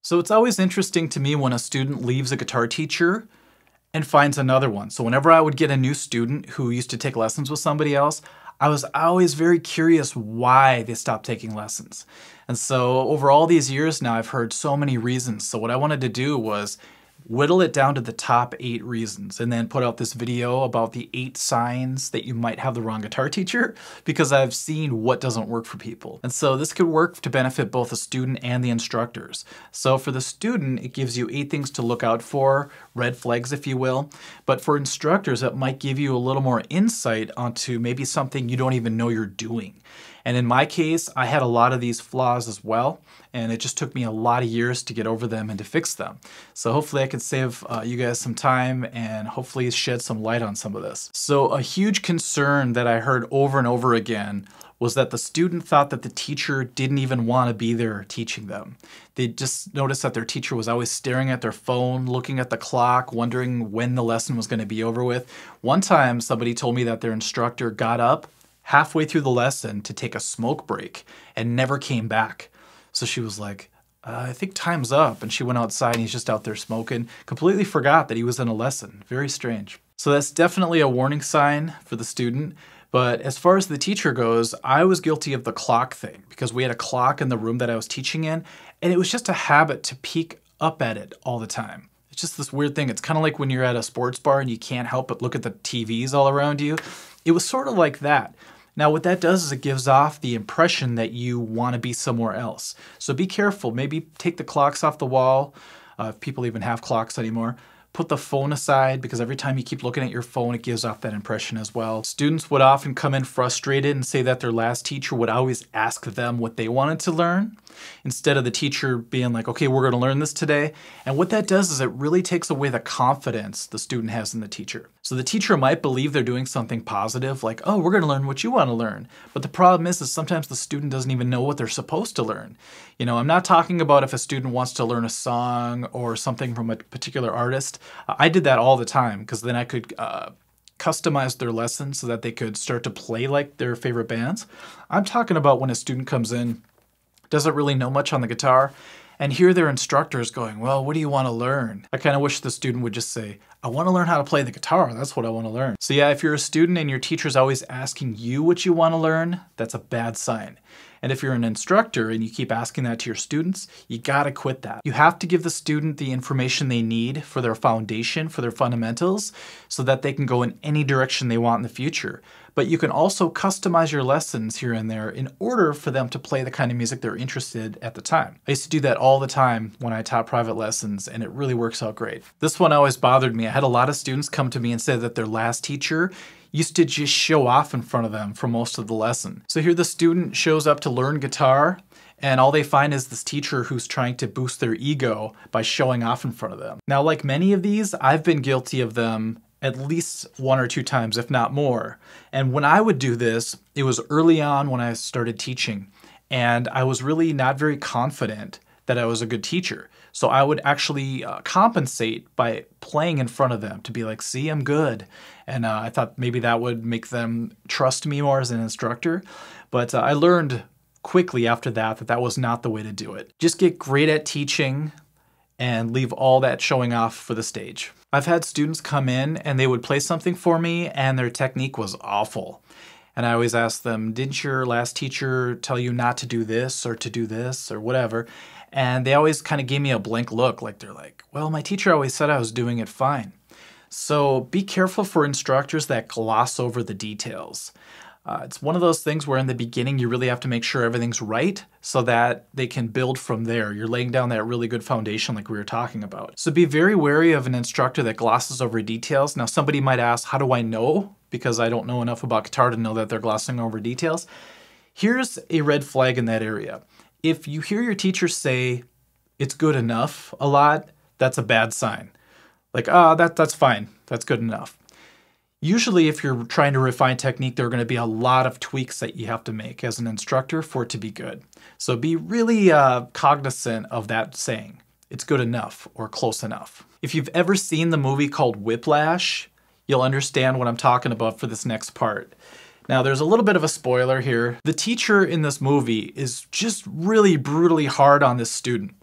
So it's always interesting to me when a student leaves a guitar teacher and finds another one. So whenever I would get a new student who used to take lessons with somebody else, I was always very curious why they stopped taking lessons. And so over all these years now, I've heard so many reasons. So what I wanted to do was whittle it down to the top 8 reasons and then put out this video about the 8 signs that you might have the wrong guitar teacher, because I've seen what doesn't work for people. And so this could work to benefit both the student and the instructors. So for the student, it gives you 8 things to look out for, red flags if you will. But for instructors, it might give you a little more insight onto maybe something you don't even know you're doing. And in my case, I had a lot of these flaws as well, and it just took me a lot of years to get over them and to fix them. So hopefully I can save you guys some time and hopefully shed some light on some of this. So a huge concern that I heard over and over again was that the student thought that the teacher didn't even want to be there teaching them. They just noticed that their teacher was always staring at their phone, looking at the clock, wondering when the lesson was going to be over with. One time somebody told me that their instructor got up halfway through the lesson to take a smoke break and never came back. So she was like, I think time's up. And she went outside and he's just out there smoking, completely forgot that he was in a lesson. Very strange. So that's definitely a warning sign for the student. But as far as the teacher goes, I was guilty of the clock thing because we had a clock in the room that I was teaching in, and it was just a habit to peek up at it all the time. It's just this weird thing. It's kind of like when you're at a sports bar and you can't help but look at the TVs all around you. It was sort of like that. Now what that does is it gives off the impression that you want to be somewhere else. So be careful. Maybe take the clocks off the wall, if people even have clocks anymore. Put the phone aside, because every time you keep looking at your phone, it gives off that impression as well. Students would often come in frustrated and say that their last teacher would always ask them what they wanted to learn, instead of the teacher being like, okay, we're going to learn this today. And what that does is it really takes away the confidence the student has in the teacher. So the teacher might believe they're doing something positive, like, oh, we're going to learn what you want to learn. But the problem is sometimes the student doesn't even know what they're supposed to learn. You know, I'm not talking about if a student wants to learn a song or something from a particular artist. I did that all the time because then I could customize their lesson so that they could start to play like their favorite bands. I'm talking about when a student comes in, doesn't really know much on the guitar, and hear their instructors going, well, what do you want to learn? I kind of wish the student would just say, I want to learn how to play the guitar. That's what I want to learn. So yeah, if you're a student and your teacher's always asking you what you want to learn, that's a bad sign. And if you're an instructor and you keep asking that to your students, you gotta quit that. You have to give the student the information they need for their foundation, for their fundamentals, so that they can go in any direction they want in the future. But you can also customize your lessons here and there in order for them to play the kind of music they're interested at the time. I used to do that all the time when I taught private lessons, and it really works out great. This one always bothered me. I had a lot of students come to me and say that their last teacher used to just show off in front of them for most of the lesson. So here the student shows up to learn guitar, and all they find is this teacher who's trying to boost their ego by showing off in front of them. Now, like many of these, I've been guilty of them at least 1 or 2 times, if not more. And when I would do this, it was early on when I started teaching, and I was really not very confident that I was a good teacher. So I would actually compensate by playing in front of them to be like, see, I'm good. And I thought maybe that would make them trust me more as an instructor. But I learned quickly after that that that was not the way to do it. Just get great at teaching and leave all that showing off for the stage. I've had students come in and they would play something for me and their technique was awful. And I always ask them, didn't your last teacher tell you not to do this or to do this or whatever? And they always kind of gave me a blank look, like they're like, well, my teacher always said I was doing it fine. So be careful for instructors that gloss over the details. It's one of those things where in the beginning you really have to make sure everything's right so that they can build from there. You're laying down that really good foundation like we were talking about. So be very wary of an instructor that glosses over details. Now somebody might ask, how do I know? Because I don't know enough about guitar to know that they're glossing over details. Here's a red flag in that area. If you hear your teacher say, it's good enough a lot, that's a bad sign. Like, that's fine, that's good enough. Usually if you're trying to refine technique, there are going to be a lot of tweaks that you have to make as an instructor for it to be good. So be really cognizant of that saying, it's good enough or close enough. If you've ever seen the movie called Whiplash, you'll understand what I'm talking about for this next part. Now, there's a little bit of a spoiler here. The teacher in this movie is just really brutally hard on this student.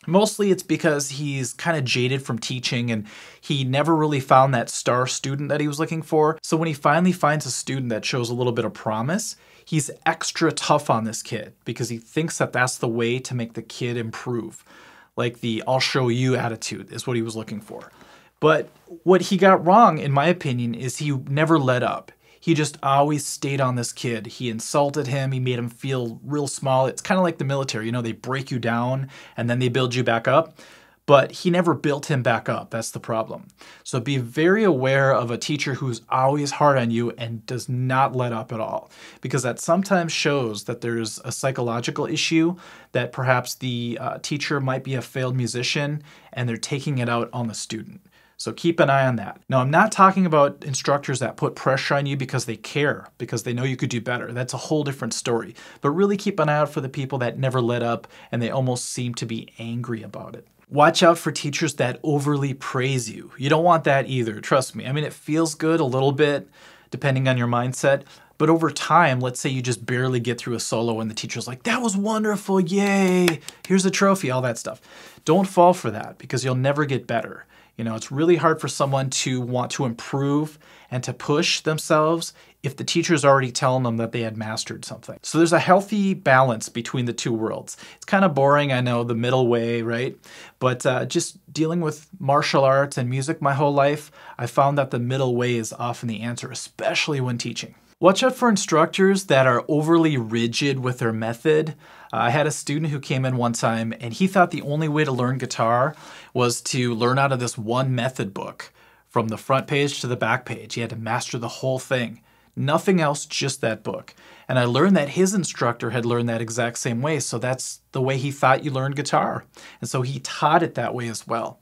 Mostly it's because he's kind of jaded from teaching and he never really found that star student that he was looking for. So when he finally finds a student that shows a little bit of promise, he's extra tough on this kid because he thinks that that's the way to make the kid improve. Like the "I'll show you" attitude is what he was looking for. But what he got wrong, in my opinion, is he never let up. He just always stayed on this kid. He insulted him. He made him feel real small. It's kind of like the military. You know, they break you down and then they build you back up. But he never built him back up. That's the problem. So be very aware of a teacher who's always hard on you and does not let up at all. Because that sometimes shows that there's a psychological issue, that perhaps the teacher might be a failed musician and they're taking it out on the student. So keep an eye on that. Now, I'm not talking about instructors that put pressure on you because they care, because they know you could do better. That's a whole different story. But really keep an eye out for the people that never let up and they almost seem to be angry about it. Watch out for teachers that overly praise you. You don't want that either, trust me. I mean, it feels good a little bit, depending on your mindset. But over time, let's say you just barely get through a solo and the teacher's like, "That was wonderful, yay, here's a trophy," all that stuff. Don't fall for that because you'll never get better. You know, it's really hard for someone to want to improve and to push themselves if the teacher's already telling them that they had mastered something. So there's a healthy balance between the two worlds. It's kind of boring, I know, the middle way, right? But just dealing with martial arts and music my whole life, I found that the middle way is often the answer, especially when teaching. Watch out for instructors that are overly rigid with their method. I had a student who came in one time and he thought the only way to learn guitar was to learn out of this one method book from the front page to the back page. He had to master the whole thing. Nothing else, just that book. And I learned that his instructor had learned that exact same way, so that's the way he thought you learned guitar. And so he taught it that way as well.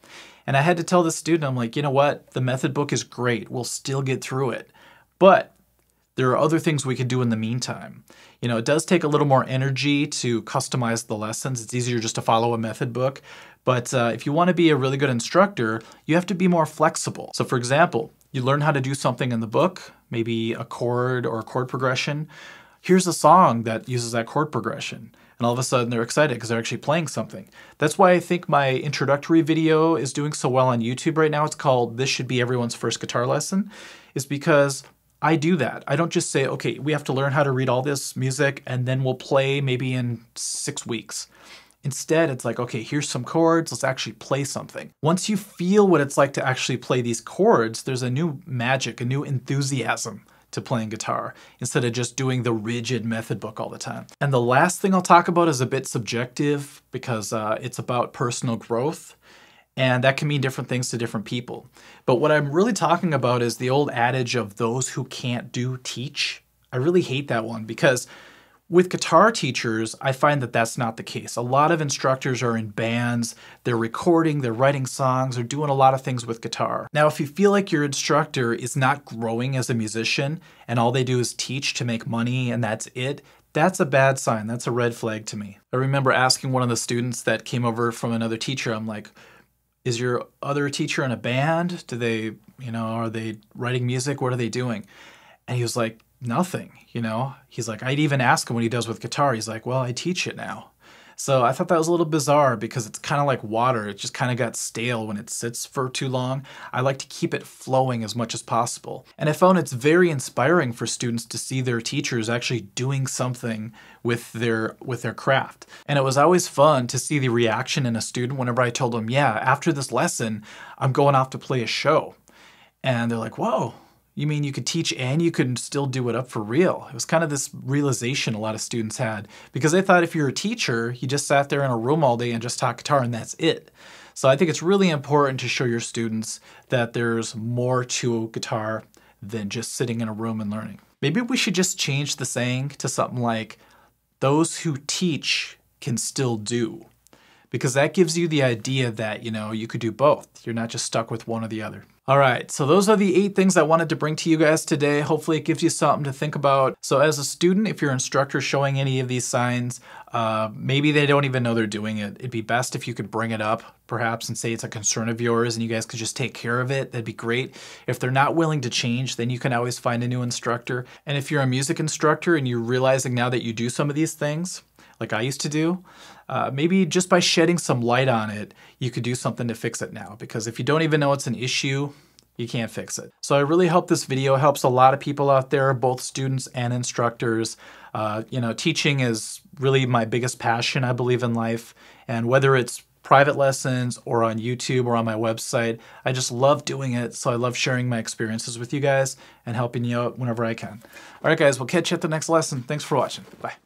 And I had to tell the student, I'm like, you know what? The method book is great. We'll still get through it. But there are other things we could do in the meantime. You know, it does take a little more energy to customize the lessons. It's easier just to follow a method book. But if you want to be a really good instructor, you have to be more flexible. So for example, you learn how to do something in the book, maybe a chord or a chord progression. Here's a song that uses that chord progression. And all of a sudden they're excited because they're actually playing something. That's why I think my introductory video is doing so well on YouTube right now. It's called "This Should Be Everyone's First Guitar Lesson." Is because I do that. I don't just say, okay, we have to learn how to read all this music and then we'll play maybe in 6 weeks. Instead, it's like, okay, here's some chords, let's actually play something. Once you feel what it's like to actually play these chords, there's a new magic, a new enthusiasm to playing guitar instead of just doing the rigid method book all the time. And the last thing I'll talk about is a bit subjective because it's about personal growth. And that can mean different things to different people. But what I'm really talking about is the old adage of "those who can't do, teach." I really hate that one because with guitar teachers, I find that that's not the case. A lot of instructors are in bands, they're recording, they're writing songs, they're doing a lot of things with guitar. Now, if you feel like your instructor is not growing as a musician and all they do is teach to make money and that's it, that's a bad sign. That's a red flag to me. I remember asking one of the students that came over from another teacher, I'm like, "Is your other teacher in a band? Do they, are they writing music? What are they doing?" And he was like, "Nothing, He's like, I'd even ask him what he does with guitar. He's like, "Well, I teach it now." So I thought that was a little bizarre because it's kind of like water. It just kind of got stale when it sits for too long. I like to keep it flowing as much as possible. And I found it's very inspiring for students to see their teachers actually doing something with their craft. And it was always fun to see the reaction in a student whenever I told them, "Yeah, after this lesson, I'm going off to play a show." And they're like, "Whoa. You mean you could teach and you could still do it up for real?" It was kind of this realization a lot of students had because they thought if you're a teacher, you just sat there in a room all day and just taught guitar and that's it. So I think it's really important to show your students that there's more to guitar than just sitting in a room and learning. Maybe we should just change the saying to something like, "Those who teach can still do." Because that gives you the idea that, you could do both. You're not just stuck with one or the other. All right, so those are the 8 things I wanted to bring to you guys today. Hopefully it gives you something to think about. So as a student, if your instructor is showing any of these signs, maybe they don't even know they're doing it. It'd be best if you could bring it up, perhaps, and say it's a concern of yours and you guys could just take care of it. That'd be great. If they're not willing to change, then you can always find a new instructor. And if you're a music instructor and you're realizing now that you do some of these things, like I used to do, maybe just by shedding some light on it, you could do something to fix it now. Because if you don't even know it's an issue, you can't fix it. So I really hope this video helps a lot of people out there, both students and instructors. Teaching is really my biggest passion, I believe, in life. And whether it's private lessons or on YouTube or on my website, I just love doing it. So I love sharing my experiences with you guys and helping you out whenever I can. All right, guys, we'll catch you at the next lesson. Thanks for watching. Bye.